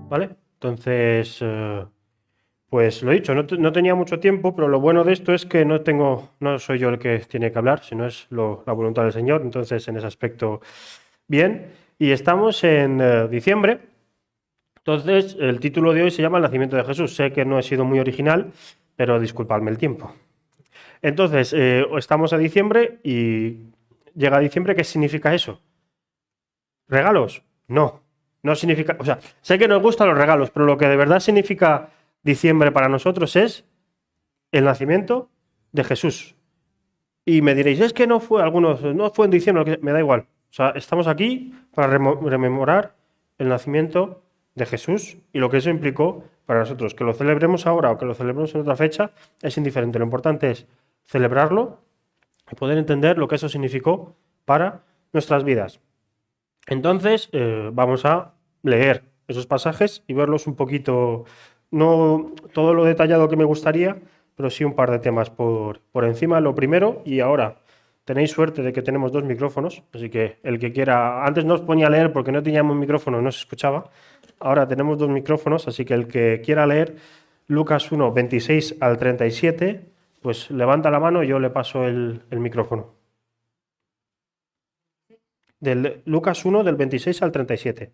¿vale? Entonces, pues lo he dicho, no tenía mucho tiempo, pero lo bueno de esto es que no soy yo el que tiene que hablar, sino es la voluntad del Señor. Entonces, en ese aspecto, bien. Y estamos en diciembre. Entonces, el título de hoy se llama El nacimiento de Jesús. Sé que no he sido muy original, pero disculpadme el tiempo. Entonces, estamos a diciembre y llega diciembre. ¿Qué significa eso? ¿Regalos? No. No significa. O sea, sé que nos gustan los regalos, pero lo que de verdad significa diciembre para nosotros es el nacimiento de Jesús. Y me diréis, es que no fue, algunos, no fue en diciembre, me da igual. O sea, estamos aquí para rememorar el nacimiento de Jesús y lo que eso implicó para nosotros. Que lo celebremos ahora o que lo celebremos en otra fecha es indiferente. Lo importante es celebrarlo y poder entender lo que eso significó para nuestras vidas. Entonces, vamos a leer esos pasajes y verlos un poquito, no todo lo detallado que me gustaría, pero sí un par de temas por encima. Lo primero, y ahora tenéis suerte de que tenemos dos micrófonos, así que el que quiera, antes no os ponía a leer porque no teníamos micrófono, no se escuchaba, ahora tenemos dos micrófonos, así que el que quiera leer Lucas 1, 26 al 37, pues levanta la mano y yo le paso el micrófono. Del Lucas 1, del 26 al 37.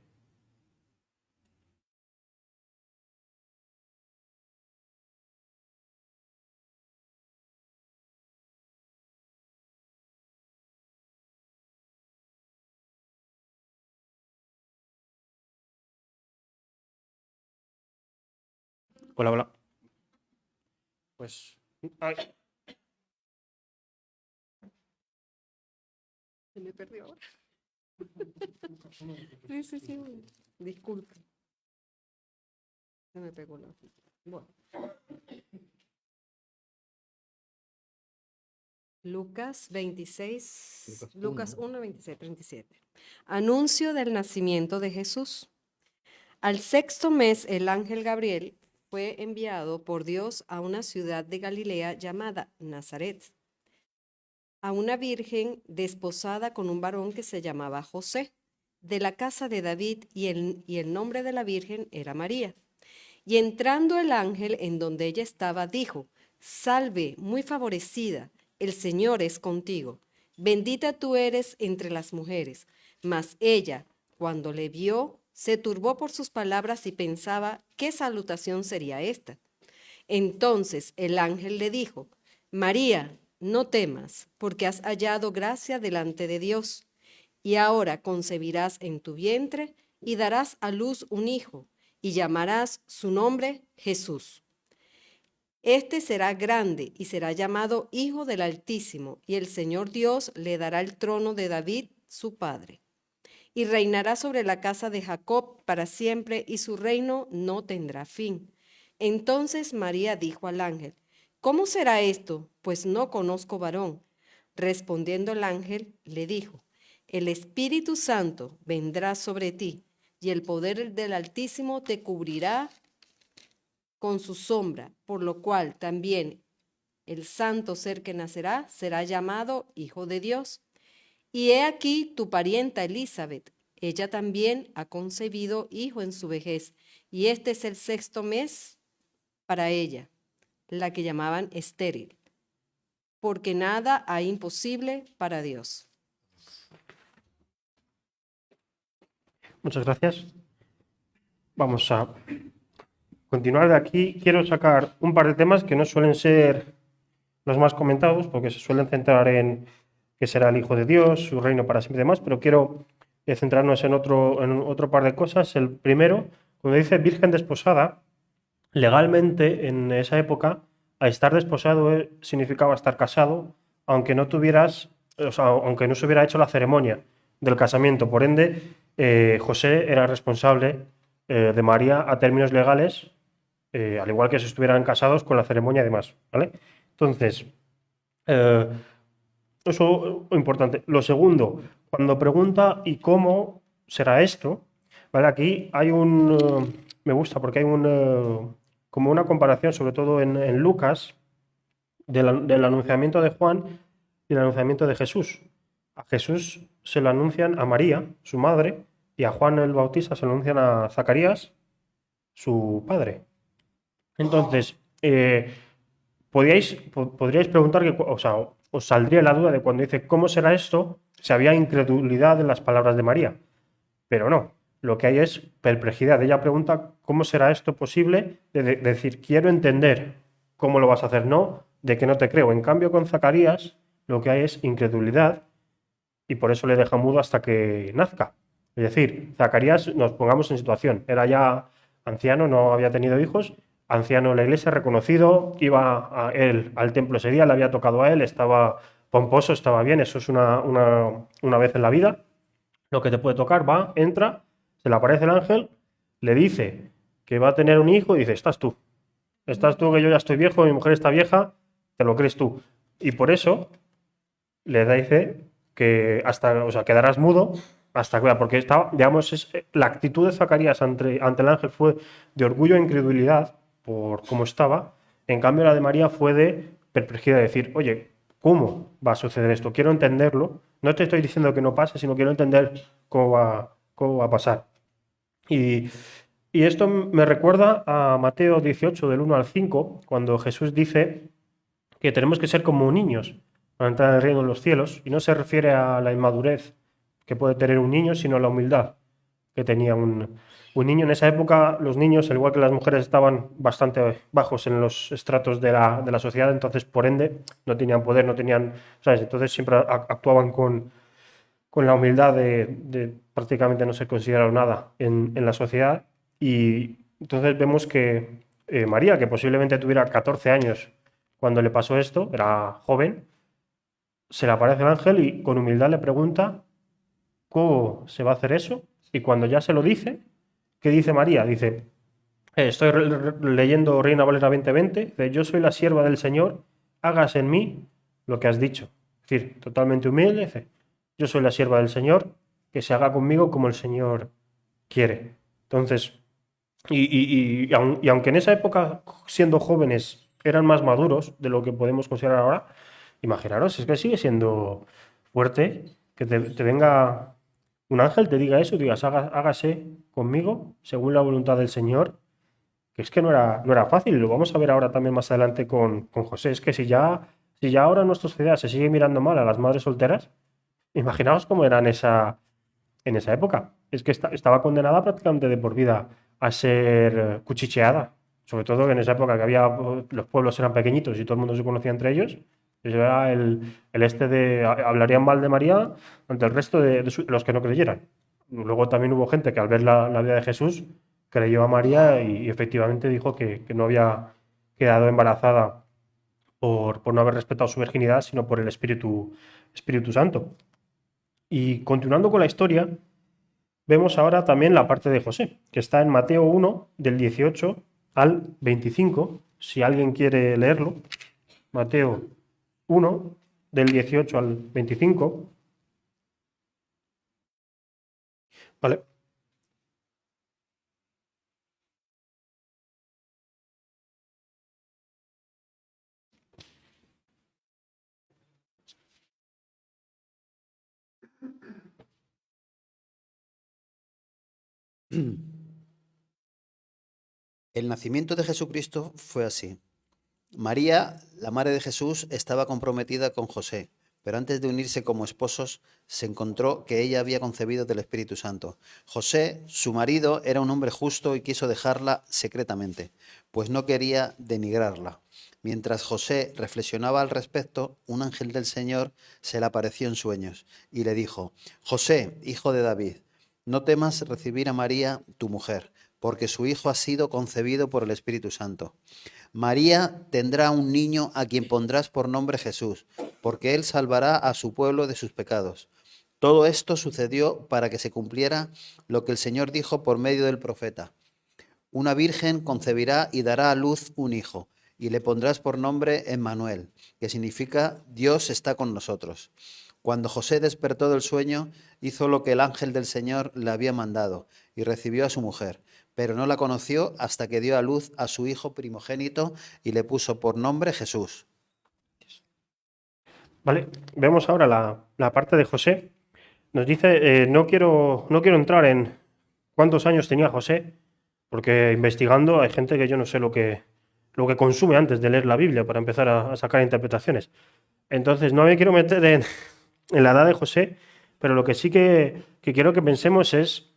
Hola, hola. Pues, ay, Se me perdió ahora. Sí, sí, sí. Disculpe. Se me pegó la. Bueno. Lucas 26, Lucas 1, 26, 37. Anuncio del nacimiento de Jesús. Al sexto mes, el ángel Gabriel fue enviado por Dios a una ciudad de Galilea llamada Nazaret, a una virgen desposada con un varón que se llamaba José, de la casa de David, y el nombre de la virgen era María. Y entrando el ángel en donde ella estaba, dijo: Salve, muy favorecida, el Señor es contigo. Bendita tú eres entre las mujeres. Mas ella, cuando le vio, se turbó por sus palabras y pensaba qué salutación sería esta. Entonces el ángel le dijo: María, no temas, porque has hallado gracia delante de Dios. Y ahora concebirás en tu vientre y darás a luz un hijo, y llamarás su nombre Jesús. Este será grande y será llamado Hijo del Altísimo, y el Señor Dios le dará el trono de David, su padre. Y reinará sobre la casa de Jacob para siempre, y su reino no tendrá fin. Entonces María dijo al ángel: ¿Cómo será esto? Pues no conozco varón. Respondiendo el ángel, le dijo: El Espíritu Santo vendrá sobre ti, y el poder del Altísimo te cubrirá con su sombra, por lo cual también el santo ser que nacerá será llamado Hijo de Dios. Y he aquí tu parienta Elizabeth, ella también ha concebido hijo en su vejez, y este es el sexto mes para ella, la que llamaban estéril, porque nada hay imposible para Dios. muchas gracias. Vamos a continuar de aquí. Quiero sacar un par de temas que no suelen ser los más comentados, porque se suelen centrar en que será el Hijo de Dios, su reino para siempre y demás, pero quiero centrarnos en otro par de cosas. El primero, cuando dice virgen desposada, legalmente en esa época, a estar desposado significaba estar casado, aunque no tuvieras, o sea, aunque no se hubiera hecho la ceremonia del casamiento. Por ende, José era responsable de María a términos legales, al igual que si estuvieran casados con la ceremonia y demás, ¿vale? Entonces, eh, eso es importante. Lo segundo, cuando pregunta ¿y cómo será esto? ¿Vale? Aquí hay me gusta porque hay como una comparación, sobre todo en Lucas, del anunciamiento de Juan y el anunciamiento de Jesús. A Jesús se lo anuncian a María, su madre, y a Juan el Bautista se lo anuncian a Zacarías, su padre. Entonces, podríais preguntar, o sea, os saldría la duda de cuando dice ¿cómo será esto? Si había incredulidad en las palabras de María, pero no. Lo que hay es perplejidad. Ella pregunta ¿cómo será esto posible? De decir, quiero entender cómo lo vas a hacer, no de que no te creo. En cambio, con Zacarías lo que hay es incredulidad y por eso le deja mudo hasta que nazca. Es decir, Zacarías, nos pongamos en situación, era ya anciano, no había tenido hijos, anciano en la iglesia, reconocido, iba a él al templo ese día, le había tocado a él, estaba pomposo, estaba bien, eso es una vez en la vida. Lo que te puede tocar, va, entra, se le aparece el ángel, le dice que va a tener un hijo y dice, estás tú que yo ya estoy viejo, mi mujer está vieja, te lo crees tú. Y por eso le dice que hasta, o sea, quedarás mudo hasta que vea, porque estaba, digamos, la actitud de Zacarías ante el ángel fue de orgullo e incredulidad por cómo estaba, en cambio la de María fue de perplejidad, de decir, oye, ¿cómo va a suceder esto? Quiero entenderlo, no te estoy diciendo que no pase, sino quiero entender cómo va a pasar. Y, y esto me recuerda a Mateo 18, del 1 al 5, cuando Jesús dice que tenemos que ser como niños para entrar en el reino de los cielos, y no se refiere a la inmadurez que puede tener un niño, sino a la humildad que tenía un niño. En esa época los niños, al igual que las mujeres, estaban bastante bajos en los estratos de la sociedad, entonces por ende no tenían poder, no tenían, ¿sabes? Entonces siempre actuaban con la humildad de prácticamente no ser considerado nada en la sociedad. Y entonces vemos que María, que posiblemente tuviera 14 años cuando le pasó esto, era joven, se le aparece el ángel y con humildad le pregunta cómo se va a hacer eso. Y cuando ya se lo dice, ¿qué dice María? Dice, estoy leyendo Reina Valera 2020, dice, yo soy la sierva del Señor, hagas en mí lo que has dicho. Es decir, totalmente humilde, dice, yo soy la sierva del Señor, que se haga conmigo como el Señor quiere. Entonces, y aunque en esa época, siendo jóvenes, eran más maduros de lo que podemos considerar ahora, imaginaros, es que sigue siendo fuerte que te venga un ángel, te diga eso, digas, hágase conmigo según la voluntad del Señor, que es que no era fácil, y lo vamos a ver ahora también más adelante con José, es que si ya ahora en nuestra sociedad se sigue mirando mal a las madres solteras, imaginaos cómo eran en esa época. Es que estaba condenada prácticamente de por vida a ser cuchicheada. Sobre todo en esa época que los pueblos eran pequeñitos y todo el mundo se conocía entre ellos. Eso era el este de hablarían mal de María ante el resto de los que no creyeran. Luego también hubo gente que al ver la vida de Jesús creyó a María y efectivamente dijo que no había quedado embarazada por no haber respetado su virginidad, sino por el Espíritu Santo. Y continuando con la historia, vemos ahora también la parte de José, que está en Mateo 1, del 18 al 25, si alguien quiere leerlo. Mateo 1, del 18 al 25. Vale. El nacimiento de Jesucristo fue así. María, la madre de Jesús, estaba comprometida con José, pero antes de unirse como esposos, se encontró que ella había concebido del Espíritu Santo. José, su marido, era un hombre justo y quiso dejarla secretamente, pues no quería denigrarla. Mientras José reflexionaba al respecto, un ángel del Señor se le apareció en sueños y le dijo: José, hijo de David, no temas recibir a María, tu mujer, porque su hijo ha sido concebido por el Espíritu Santo. María tendrá un niño a quien pondrás por nombre Jesús, porque él salvará a su pueblo de sus pecados. Todo esto sucedió para que se cumpliera lo que el Señor dijo por medio del profeta. Una virgen concebirá y dará a luz un hijo, y le pondrás por nombre Emmanuel, que significa Dios está con nosotros. Cuando José despertó del sueño, hizo lo que el ángel del Señor le había mandado, y recibió a su mujer, pero no la conoció hasta que dio a luz a su hijo primogénito y le puso por nombre Jesús. Vale, vemos ahora la parte de José. Nos dice, no quiero entrar en cuántos años tenía José, porque investigando hay gente que yo no sé lo que consume antes de leer la Biblia para empezar a sacar interpretaciones. Entonces, no me quiero meter en la edad de José, pero lo que sí que quiero que pensemos es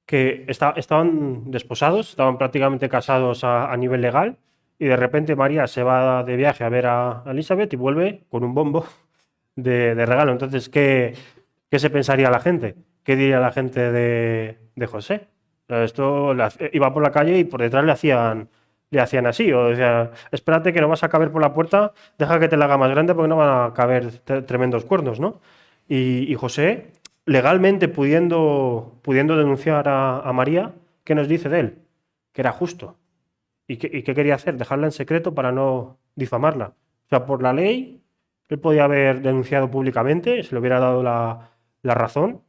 que estaban desposados, estaban prácticamente casados a nivel legal, y de repente María se va de viaje a ver a Elizabeth y vuelve con un bombo de regalo. Entonces, ¿qué se pensaría la gente? ¿Qué diría la gente de José? O sea, iba por la calle y por detrás le hacían así, o decía, espérate que no vas a caber por la puerta, deja que te la haga más grande porque no van a caber tremendos cuernos, ¿no? Y José, legalmente pudiendo denunciar a María, ¿qué nos dice de él? Que era justo. ¿Y qué quería hacer? Dejarla en secreto para no difamarla. O sea, por la ley, él podía haber denunciado públicamente, se le hubiera dado la razón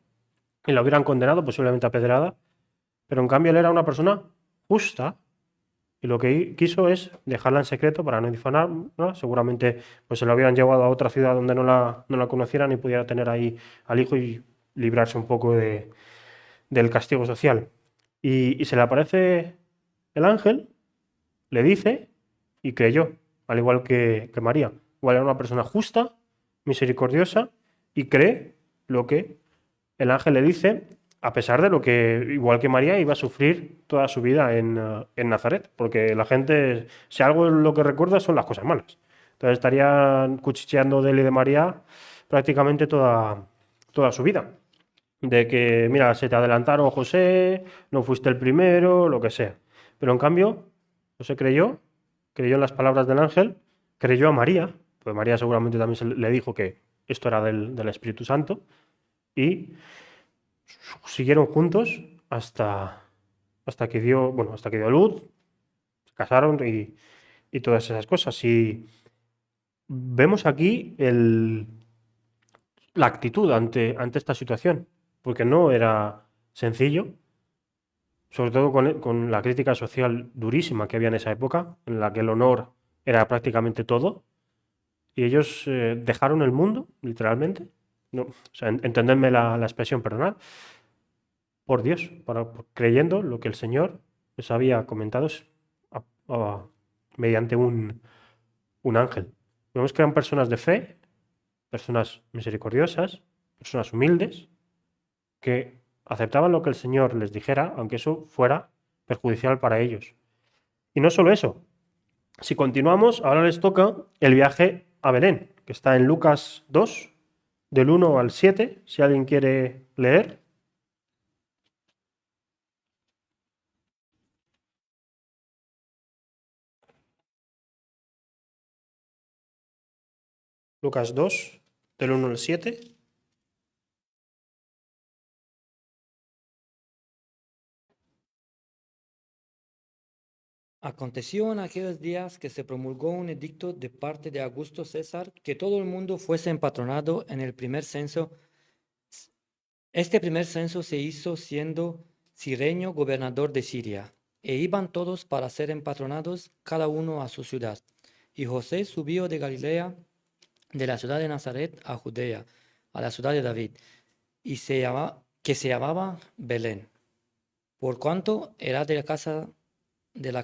y la hubieran condenado posiblemente a pedrada, pero en cambio él era una persona justa y lo que quiso es dejarla en secreto para no difamar, ¿no? Seguramente pues se la hubieran llevado a otra ciudad donde no la conocieran y pudiera tener ahí al hijo y librarse un poco del castigo social. Y se le aparece el ángel, le dice y creyó, al igual que María. Igual era una persona justa, misericordiosa y cree lo que el ángel le dice, a pesar de lo que, igual que María, iba a sufrir toda su vida en Nazaret, porque la gente, si algo lo que recuerda son las cosas malas. Entonces estarían cuchicheando de él y de María prácticamente toda su vida. De que, mira, se te adelantaron José, no fuiste el primero, lo que sea. Pero en cambio, José creyó en las palabras del ángel, creyó a María, pues María seguramente también le dijo que esto era del Espíritu Santo, y siguieron juntos hasta que dio luz, se casaron y todas esas cosas. Y vemos aquí la actitud ante esta situación, porque no era sencillo, sobre todo con la crítica social durísima que había en esa época, en la que el honor era prácticamente todo, y ellos dejaron el mundo, literalmente, no, o sea, entendedme la expresión, perdonad, por Dios, creyendo lo que el Señor les había comentado a- a- mediante un ángel. Vemos que eran personas de fe, personas misericordiosas, personas humildes, que aceptaban lo que el Señor les dijera, aunque eso fuera perjudicial para ellos. Y no solo eso, si continuamos, ahora les toca el viaje a Belén, que está en Lucas 2, del 1 al 7, si alguien quiere leer. Lucas 2, del 1 al 7. Aconteció en aquellos días que se promulgó un edicto de parte de Augusto César que todo el mundo fuese empadronado en el primer censo. Este primer censo se hizo siendo Cirenio gobernador de Siria, e iban todos para ser empadronados, cada uno a su ciudad. Y José subió de Galilea, de la ciudad de Nazaret a Judea, a la ciudad de David, que se llamaba Belén, por cuanto era de la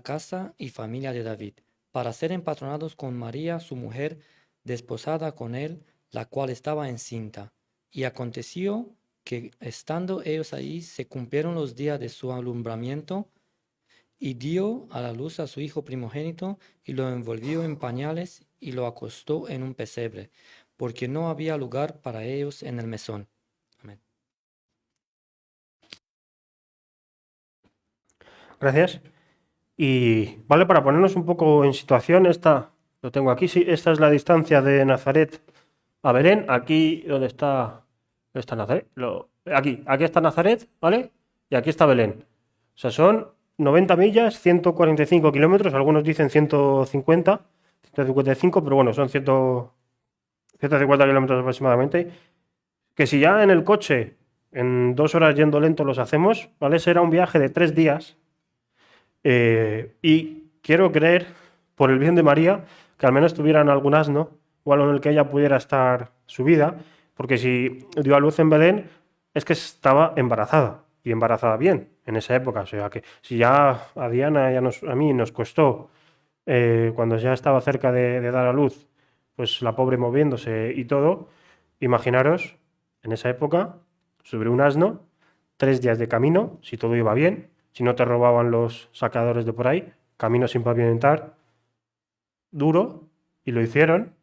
casa y familia de David, para ser empadronados con María, su mujer, desposada con él, la cual estaba encinta. Y aconteció que estando ellos ahí, se cumplieron los días de su alumbramiento, y dio a la luz a su hijo primogénito, y lo envolvió en pañales, y lo acostó en un pesebre, porque no había lugar para ellos en el mesón. Amén. Gracias. Y vale, para ponernos un poco en situación, lo tengo aquí, sí, esta es la distancia de Nazaret a Belén, aquí ¿dónde está Nazaret? Aquí está Nazaret, ¿vale? Y aquí está Belén. O sea, son 90 millas, 145 kilómetros, algunos dicen 155, pero bueno, son 150 kilómetros aproximadamente, que si ya en el coche, en 2 horas yendo lento los hacemos, ¿vale? Será un viaje de 3 días. Y quiero creer, por el bien de María, que al menos tuvieran algún asno o algo en el que ella pudiera estar subida, porque si dio a luz en Belén es que estaba embarazada. y embarazada bien en esa época. O sea que si ya a Diana y a mí nos costó, cuando ya estaba cerca de dar a luz, pues la pobre moviéndose y todo, imaginaros en esa época, sobre un asno, 3 días de camino, si todo iba bien, si no te robaban los sacadores de por ahí, camino sin pavimentar, duro, y lo hicieron.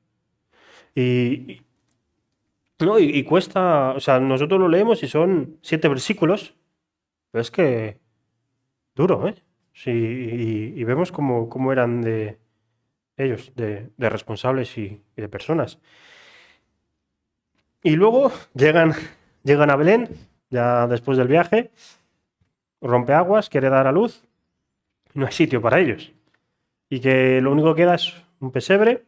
Y, no, y cuesta, o sea, nosotros lo leemos y son 7 versículos, pero es que duro, ¿eh? Sí, y vemos cómo eran de ellos, de responsables y de personas. Y luego llegan a Belén, ya después del viaje, rompeaguas, quiere dar a luz, no hay sitio para ellos. Y que lo único que queda es un pesebre,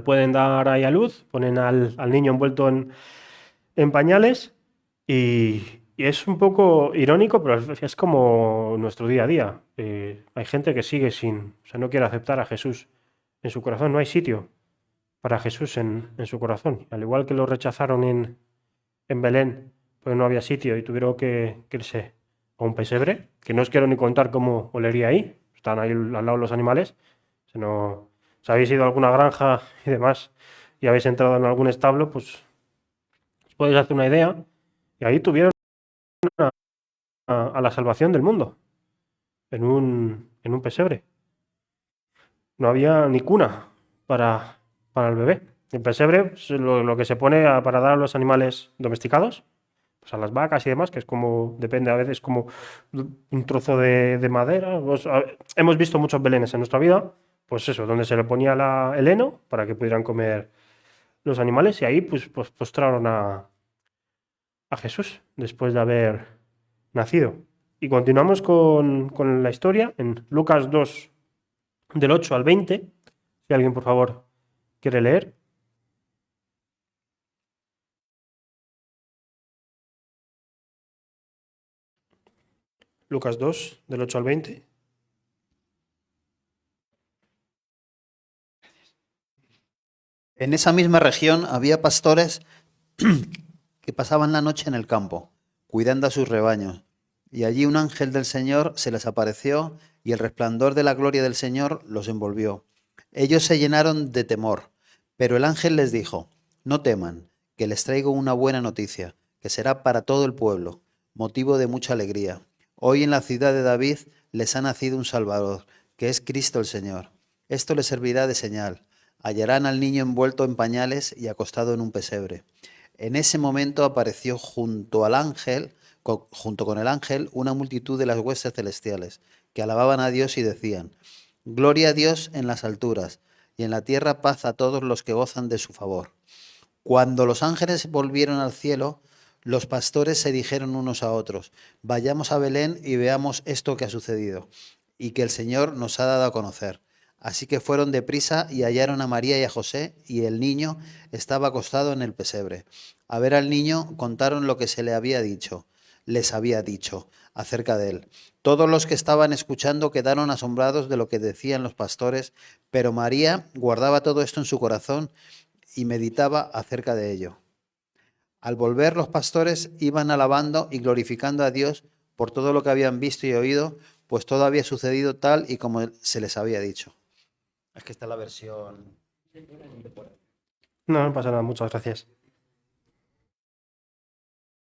pueden dar ahí a luz, ponen al niño envuelto en pañales y es un poco irónico, pero es como nuestro día a día. Hay gente que sigue o sea, no quiere aceptar a Jesús en su corazón, no hay sitio para Jesús en su corazón. Al igual que lo rechazaron en Belén, pues no había sitio y tuvieron que irse a un pesebre, que no os quiero ni contar cómo olería ahí, están ahí al lado los animales. Si no, si habéis ido a alguna granja y demás y habéis entrado en algún establo, pues os podéis hacer una idea. Y ahí tuvieron a la salvación del mundo, en un pesebre. No había ni cuna para el bebé. El pesebre es lo que se pone para dar a los animales domesticados, pues a las vacas y demás, que es como, depende a veces, como un trozo de madera. Hemos visto muchos belenes en nuestra vida, pues eso, donde se le ponía el heno para que pudieran comer los animales y ahí pues postraron a Jesús después de haber nacido. Y continuamos con la historia en Lucas 2, del 8 al 20. Si alguien, por favor, quiere leer. Lucas 2, del 8 al 20. En esa misma región había pastores que pasaban la noche en el campo, cuidando a sus rebaños. Y allí un ángel del Señor se les apareció y el resplandor de la gloria del Señor los envolvió. Ellos se llenaron de temor, pero el ángel les dijo, no teman, que les traigo una buena noticia, que será para todo el pueblo, motivo de mucha alegría. Hoy en la ciudad de David les ha nacido un Salvador, que es Cristo el Señor. Esto les servirá de señal. Hallarán al niño envuelto en pañales y acostado en un pesebre. En ese momento apareció junto con el ángel, una multitud de las huestes celestiales, que alababan a Dios y decían, Gloria a Dios en las alturas, y en la tierra paz a todos los que gozan de su favor. Cuando los ángeles volvieron al cielo, los pastores se dijeron unos a otros, vayamos a Belén y veamos esto que ha sucedido, y que el Señor nos ha dado a conocer. Así que fueron deprisa y hallaron a María y a José, y el niño estaba acostado en el pesebre. A ver al niño, contaron lo que les había dicho acerca de él. Todos los que estaban escuchando quedaron asombrados de lo que decían los pastores, pero María guardaba todo esto en su corazón y meditaba acerca de ello. Al volver, los pastores iban alabando y glorificando a Dios por todo lo que habían visto y oído, pues todo había sucedido tal y como se les había dicho. Es que está la versión. No pasa nada, muchas gracias.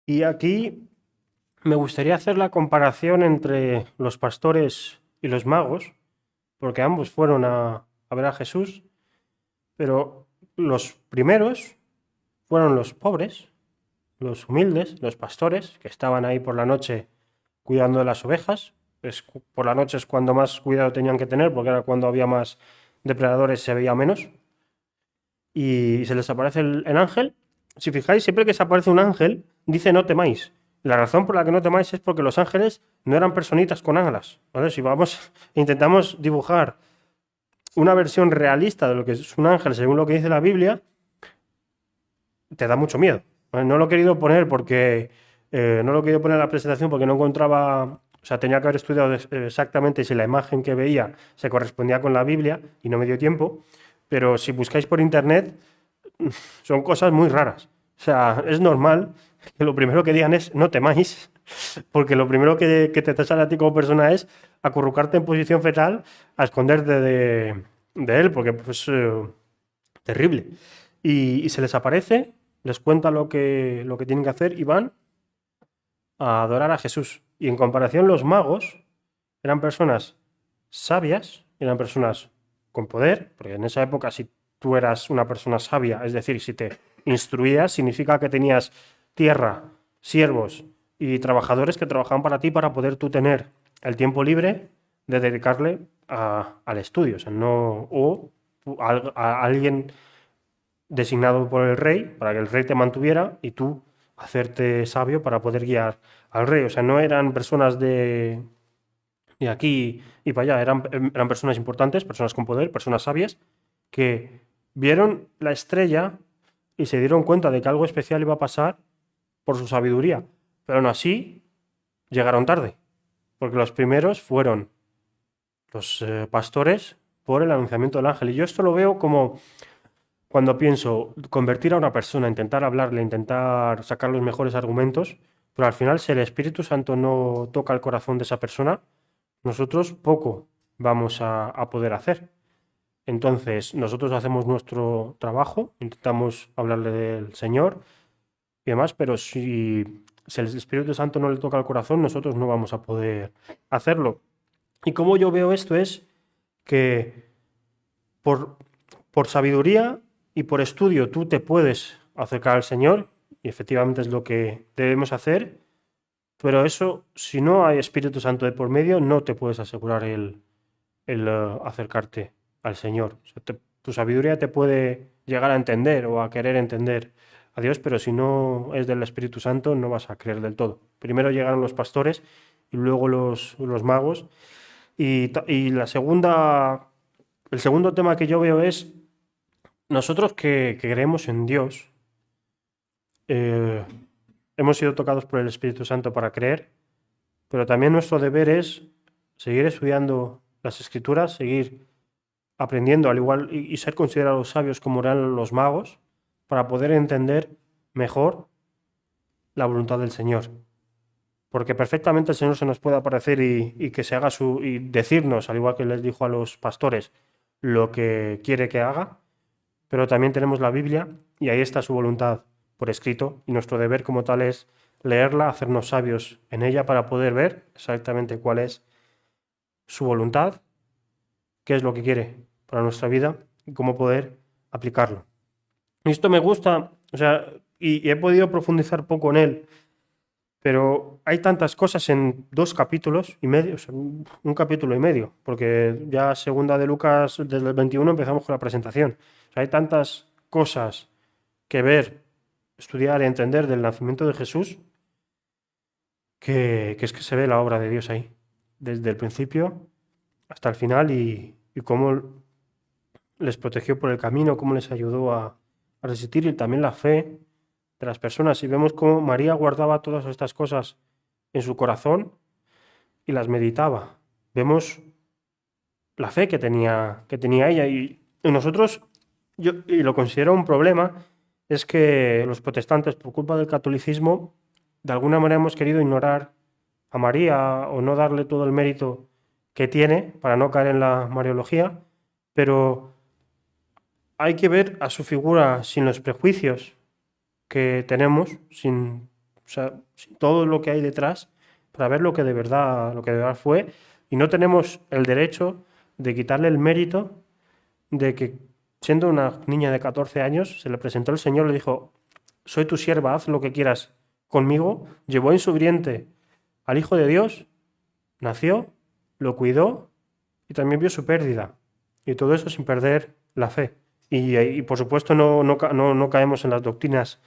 Y aquí me gustaría hacer la comparación entre los pastores y los magos, porque ambos fueron a ver a Jesús, pero los primeros fueron los pobres, los humildes, los pastores, que estaban ahí por la noche cuidando de las ovejas. Por la noche es cuando más cuidado tenían que tener, porque era cuando había más depredadores, se veía menos. Y se les aparece el ángel. Si fijáis, siempre que se aparece un ángel, dice no temáis. La razón por la que no temáis es porque los ángeles no eran personitas con alas, ¿vale? Si intentamos dibujar una versión realista de lo que es un ángel según lo que dice la Biblia, te da mucho miedo. ¿Vale? No lo he querido poner porque no lo he querido poner en la presentación porque no encontraba, o sea, tenía que haber estudiado exactamente si la imagen que veía se correspondía con la Biblia y no me dio tiempo. Pero si buscáis por internet, son cosas muy raras. O sea, es normal que lo primero que digan es no temáis, porque lo primero que te sale a ti como persona es acurrucarte en posición fetal a esconderte de él, porque pues terrible. Y se les aparece, les cuenta lo que tienen que hacer y van a adorar a Jesús. Y en comparación, los magos eran personas sabias, eran personas con poder, porque en esa época si tú eras una persona sabia, es decir, si te instruías, significa que tenías tierra, siervos y trabajadores que trabajaban para ti para poder tú tener el tiempo libre de dedicarle al estudio, o sea, no, o a alguien designado por el rey para que el rey te mantuviera y tú hacerte sabio para poder guiar al rey. O sea, no eran personas de aquí y para allá, eran personas importantes, personas con poder, personas sabias, que vieron la estrella y se dieron cuenta de que algo especial iba a pasar por su sabiduría. Pero aún así, llegaron tarde, porque los primeros fueron los pastores por el anunciamiento del ángel. Y yo esto lo veo como cuando pienso convertir a una persona, intentar hablarle, intentar sacar los mejores argumentos, pero al final si el Espíritu Santo no toca el corazón de esa persona, nosotros poco vamos a poder hacer. Entonces, nosotros hacemos nuestro trabajo, intentamos hablarle del Señor y demás, pero si el Espíritu Santo no le toca el corazón, nosotros no vamos a poder hacerlo. Y como yo veo esto es que por, por sabiduría y por estudio tú te puedes acercar al Señor, y efectivamente es lo que debemos hacer, pero eso, si no hay Espíritu Santo de por medio, no te puedes asegurar el acercarte al Señor. O sea, tu sabiduría te puede llegar a entender o a querer entender a Dios, pero si no es del Espíritu Santo, no vas a creer del todo. Primero llegaron los pastores y luego los magos. Y el segundo tema que yo veo es nosotros que creemos en Dios, hemos sido tocados por el Espíritu Santo para creer, pero también nuestro deber es seguir estudiando las Escrituras, seguir aprendiendo al igual y ser considerados sabios como eran los magos, para poder entender mejor la voluntad del Señor. Porque perfectamente el Señor se nos puede aparecer y que se haga y decirnos, al igual que les dijo a los pastores, lo que quiere que haga, pero también tenemos la Biblia y ahí está su voluntad por escrito y nuestro deber como tal es leerla, hacernos sabios en ella para poder ver exactamente cuál es su voluntad, qué es lo que quiere para nuestra vida y cómo poder aplicarlo. Y esto me gusta, o sea, y he podido profundizar poco en él, pero hay tantas cosas en 2 capítulos y medio, o sea, un capítulo y medio, porque ya segunda de Lucas, desde el 21 empezamos con la presentación. O sea, hay tantas cosas que ver, estudiar y entender del nacimiento de Jesús que es que se ve la obra de Dios ahí, desde el principio hasta el final y cómo les protegió por el camino, cómo les ayudó a resistir y también la fe de las personas. Y vemos cómo María guardaba todas estas cosas en su corazón y las meditaba. Vemos la fe que tenía ella y nosotros, y lo considero un problema, es que los protestantes, por culpa del catolicismo, de alguna manera hemos querido ignorar a María o no darle todo el mérito que tiene para no caer en la mariología, pero hay que ver a su figura sin los prejuicios que tenemos, o sea, sin todo lo que hay detrás, para ver lo que de verdad fue, y no tenemos el derecho de quitarle el mérito de que, siendo una niña de 14 años, se le presentó el Señor, le dijo, soy tu sierva, haz lo que quieras conmigo, llevó en su vientre al Hijo de Dios, nació, lo cuidó y también vio su pérdida, y todo eso sin perder la fe. Y por supuesto no caemos en las doctrinas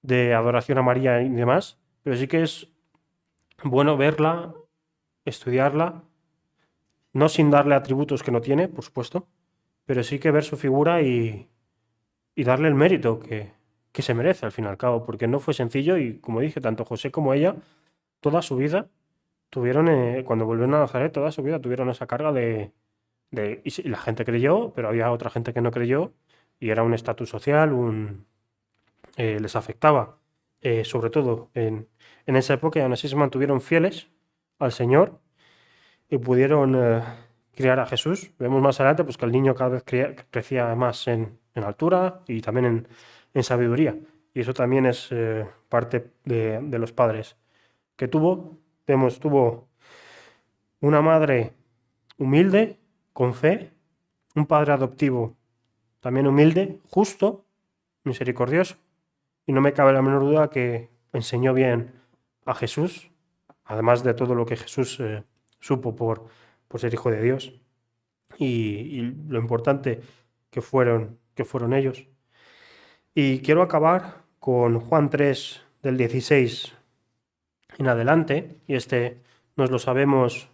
de adoración a María y demás, pero sí que es bueno verla, estudiarla, no sin darle atributos que no tiene, por supuesto, pero sí que ver su figura y darle el mérito que se merece al fin y al cabo, porque no fue sencillo y como dije, tanto José como ella, toda su vida tuvieron, cuando volvieron a Nazaret, toda su vida tuvieron esa carga y sí, la gente creyó, pero había otra gente que no creyó y era un estatus social, les afectaba. sobre todo en esa época, y aún así se mantuvieron fieles al Señor y pudieron criar a Jesús. Vemos más adelante pues, que el niño cada vez crecía más en altura y también en sabiduría. Y eso también es parte de los padres que tuvo. Vemos, tuvo una madre humilde, con fe, un padre adoptivo también humilde, justo, misericordioso, y no me cabe la menor duda que enseñó bien a Jesús, además de todo lo que Jesús supo por ser hijo de Dios, y lo importante que fueron ellos. Y quiero acabar con Juan 3, del 16 en adelante, y este nos lo sabemos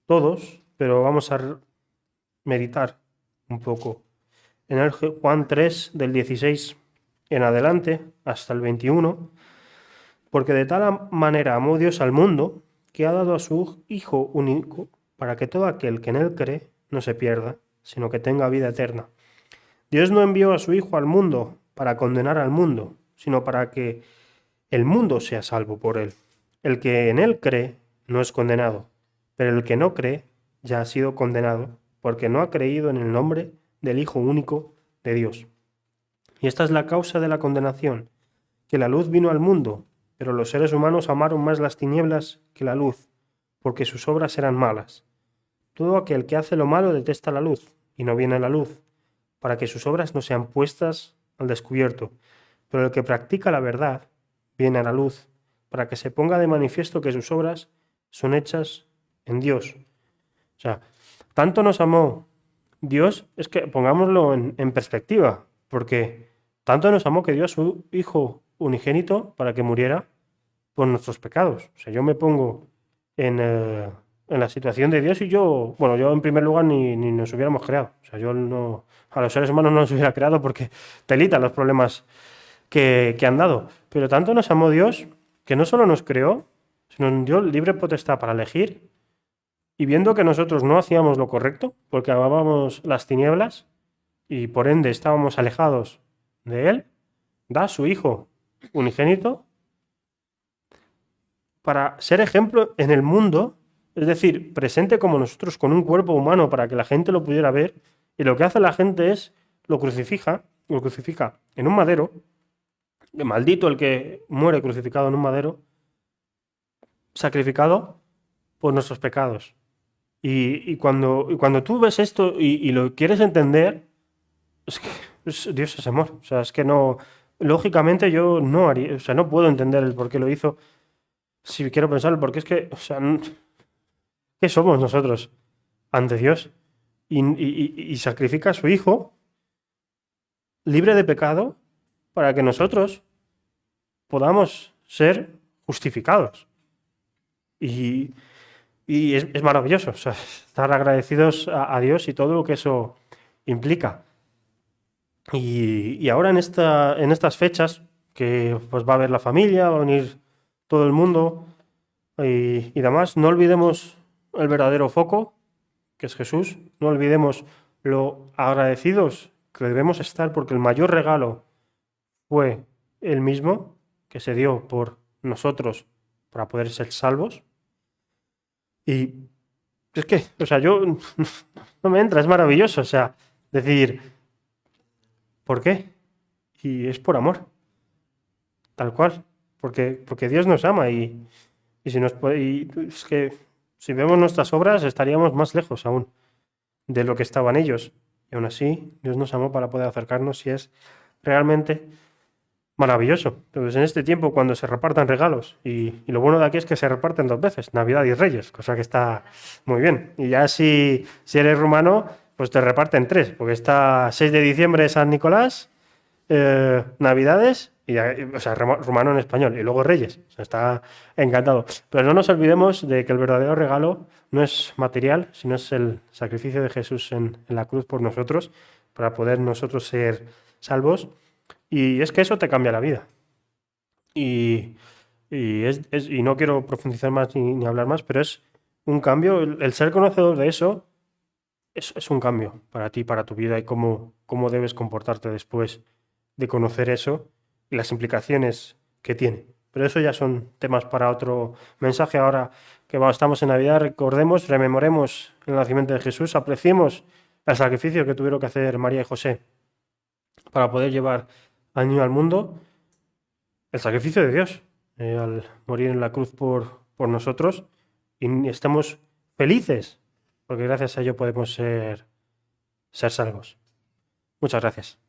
todos, pero vamos a meditar un poco en el Juan 3, del 16 en adelante hasta el 21, porque de tal manera amó Dios al mundo que ha dado a su Hijo único para que todo aquel que en él cree no se pierda, sino que tenga vida eterna. Dios no envió a su Hijo al mundo para condenar al mundo, sino para que el mundo sea salvo por él. El que en él cree no es condenado, pero el que no cree ya ha sido condenado, porque no ha creído en el nombre del Hijo único de Dios. Y esta es la causa de la condenación, que la luz vino al mundo, pero los seres humanos amaron más las tinieblas que la luz, porque sus obras eran malas. Todo aquel que hace lo malo detesta la luz, y no viene a la luz, para que sus obras no sean puestas al descubierto. Pero el que practica la verdad viene a la luz, para que se ponga de manifiesto que sus obras son hechas en Dios. O sea, tanto nos amó Dios, es que pongámoslo en perspectiva, porque tanto nos amó que dio a su Hijo unigénito para que muriera por nuestros pecados. O sea, yo me pongo en la situación de Dios y yo en primer lugar ni nos hubiéramos creado. O sea, yo no, a los seres humanos no nos hubiera creado porque telita los problemas que han dado. Pero tanto nos amó Dios que no solo nos creó, sino nos dio libre potestad para elegir. Y viendo que nosotros no hacíamos lo correcto, porque amábamos las tinieblas y por ende estábamos alejados de Él, da a su Hijo unigénito para ser ejemplo en el mundo, es decir, presente como nosotros con un cuerpo humano para que la gente lo pudiera ver, y lo que hace la gente es lo crucifica en un madero, maldito el que muere crucificado en un madero, sacrificado por nuestros pecados. Y cuando tú ves esto y lo quieres entender, es que Dios es amor. O sea, es que no, lógicamente yo no haría, o sea, no puedo entender el por qué lo hizo. Si quiero pensar, porque es que, o sea, ¿qué somos nosotros ante Dios? Y sacrifica a su Hijo libre de pecado para que nosotros podamos ser justificados. Y es maravilloso, o sea, estar agradecidos a Dios y todo lo que eso implica. Y ahora en estas fechas, que pues va a haber la familia, va a venir todo el mundo y demás, no olvidemos el verdadero foco, que es Jesús, no olvidemos lo agradecidos que debemos estar, porque el mayor regalo fue el mismo, que se dio por nosotros para poder ser salvos. Y es que, o sea, yo no me entra, es maravilloso, o sea, decir, ¿por qué? Y es por amor, tal cual, porque Dios nos ama y si y es que si vemos nuestras obras estaríamos más lejos aún de lo que estaban ellos. Y aún así, Dios nos amó para poder acercarnos y es realmente maravilloso. Entonces, en este tiempo, cuando se repartan regalos, y lo bueno de aquí es que se reparten 2 veces, Navidad y Reyes, cosa que está muy bien. Y ya si eres rumano, pues te reparten 3, porque está 6 de diciembre San Nicolás, Navidades, o sea, rumano en español, y luego Reyes. O sea, está encantado. Pero no nos olvidemos de que el verdadero regalo no es material, sino es el sacrificio de Jesús en la cruz por nosotros, para poder nosotros ser salvos. Y es que eso te cambia la vida. Y no quiero profundizar más ni hablar más, pero es un cambio. El ser conocedor de eso es un cambio para ti, para tu vida y cómo debes comportarte después de conocer eso y las implicaciones que tiene. Pero eso ya son temas para otro mensaje. Ahora que estamos en Navidad, recordemos, rememoremos el nacimiento de Jesús, apreciemos el sacrificio que tuvieron que hacer María y José para poder llevar al niño al mundo, el sacrificio de Dios al morir en la cruz por nosotros, y estamos felices porque gracias a ello podemos ser salvos. Muchas gracias.